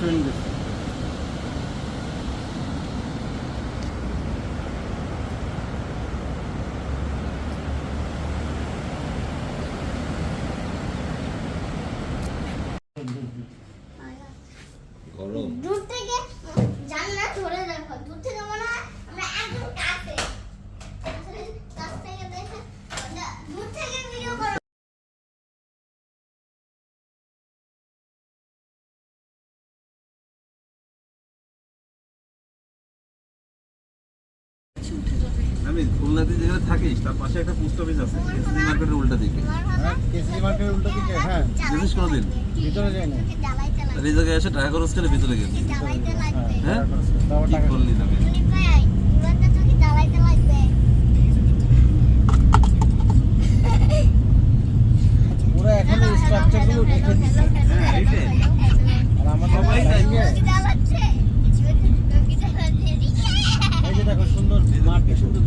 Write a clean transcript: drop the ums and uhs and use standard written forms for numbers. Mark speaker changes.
Speaker 1: Training দিচ্ছে।
Speaker 2: গরম
Speaker 3: দূর থেকে জানলা ধরে দেখো, দূর থেকে মনে হয় আমরা একদম কাছে কাছ থেকে দেখে দূর থেকে ভিডিও করো।
Speaker 2: আমি খুলনাতে যেখানে থাকিস তার পাশে একটা পোস্ট অফিস আছে কেসি মার্কেটের উল্টা দিকে।
Speaker 1: হ্যাঁ, কেসি মার্কেটের উল্টো দিকে। হ্যাঁ,
Speaker 2: জিনিস কোনোদিন
Speaker 1: ভিতরে যাই না।
Speaker 3: জ্বালাইতে
Speaker 2: আর এই জায়গায় এসে টাকা খরচ করে ভিতরে গেলি
Speaker 3: জ্বালাইতে লাগবে।
Speaker 2: হ্যাঁ
Speaker 1: তাও
Speaker 2: কি
Speaker 1: টাকা
Speaker 2: করলি না
Speaker 3: উনি ভাই এবারটা তোকে জ্বালাইতে লাগবে।
Speaker 1: পুরো এখনো স্ট্রাকচারগুলো রেখে দিচ্ছে।
Speaker 2: হ্যাঁ এইটাই
Speaker 1: আর আমাদের
Speaker 2: সবাই তাই।
Speaker 1: দাঁড়িয়ে
Speaker 3: তোকে জ্বালাচ্ছে, তোকে জ্বালাচ্ছে।
Speaker 1: এই যে দেখো সুন্দর মাঠ, কি সুন্দর